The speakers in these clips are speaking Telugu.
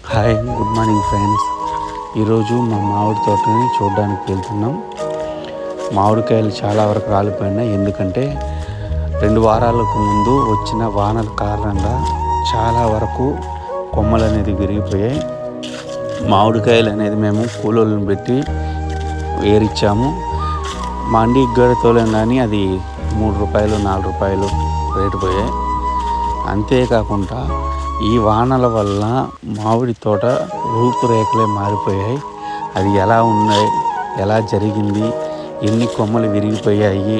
Hi, good morning friends. ఈరోజు మా మామిడి తోటని చూడడానికి వెళ్తున్నాం. మామిడికాయలు చాలా వరకు రాలిపోయినాయి. ఎందుకంటే 2 వారాలకు ముందు వచ్చిన వానల కారణంగా చాలా వరకు కొమ్మలు అనేది విరిగిపోయాయి. మామిడికాయలు అనేది మేము కూలోళ్ళని పెట్టి ఏరిచ్చాము. మండికి కూడా తోలేం, కానీ అది ₹3 ₹4 రేటు పోయాయి. అంతేకాకుండా ఈ వానల వల్ల మామిడి తోట రూపురేఖలే మారిపోయాయి. అది ఎలా ఉన్నాయి, ఎలా జరిగింది, ఎన్ని కొమ్మలు విరిగిపోయాయి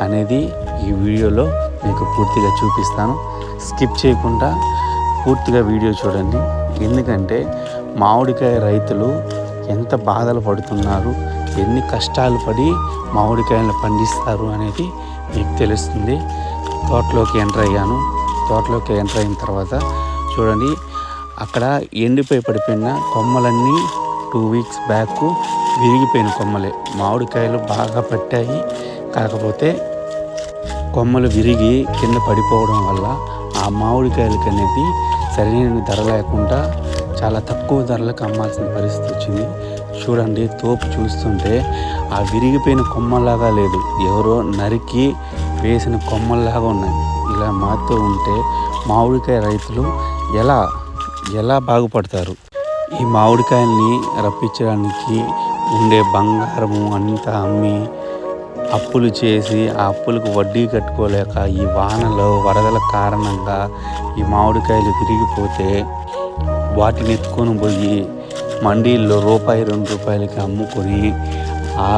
అనేది ఈ వీడియోలో మీకు పూర్తిగా చూపిస్తాను. స్కిప్ చేయకుండా పూర్తిగా వీడియో చూడండి. ఎందుకంటే మామిడికాయ రైతులు ఎంత బాధలు పడుతున్నారు, ఎన్ని కష్టాలు పడి మామిడికాయలను పండిస్తారు అనేది మీకు తెలుస్తుంది. తోటలోకి ఎంటర్ అయ్యాను. తోటలోకి ఎంటర్ అయిన తర్వాత చూడండి, అక్కడ ఎండిపోయి పడిపోయిన కొమ్మలన్నీ 2 వీక్స్ బ్యాక్ విరిగిపోయిన కొమ్మలే. మామిడికాయలు బాగా పట్టాయి, కాకపోతే కొమ్మలు విరిగి కింద పడిపోవడం వల్ల ఆ మామిడికాయలకి అనేది సరైన ధర లేకుండా చాలా తక్కువ ధరలకు అమ్మాల్సిన పరిస్థితి వచ్చింది. చూడండి, తోపు చూస్తుంటే ఆ విరిగిపోయిన కొమ్మలాగా లేదు, ఎవరో నరికి వేసిన కొమ్మల్లాగా ఉన్నాయి. ఇలా మారుతూ ఉంటే మామిడికాయ రైతులు ఎలా బాగుపడతారు? ఈ మామిడికాయల్ని రప్పించడానికి ఉండే బంగారము అంతా అమ్మి అప్పులు చేసి ఆ అప్పులకు వడ్డీ కట్టుకోలేక ఈ వానలో వరదల కారణంగా ఈ మామిడికాయలు విరిగిపోతే వాటిని ఎత్తుకొని పోయి మండీల్లో ₹1, ₹2 అమ్ముకొని ఆ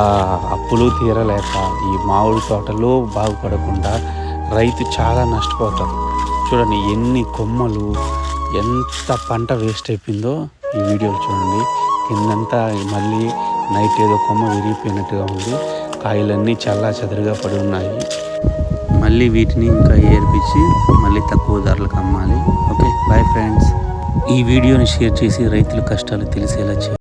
అప్పులు తీరలేక ఈ మామిడి తోటలో బాగుపడకుండా రైతు చాలా నష్టపోతారు. చూడండి, ఎన్ని కొమ్మలు, ఎంత పంట వేస్ట్ అయిపోయిందో ఈ వీడియోలో చూడండి. కిందంతా మళ్ళీ నైట్ ఏదో కొమ్మ విరిగిపోయినట్టుగా ఉంది. కాయలన్నీ చల్లా చెదరుగా పడి ఉన్నాయి. మళ్ళీ వీటిని ఇంకా ఏర్పించి మళ్ళీ తక్కువ ధరలకు అమ్మాలి. Okay, bye friends. ఈ వీడియోని షేర్ చేసి రైతుల కష్టాలు తెలిసేలా చేయండి.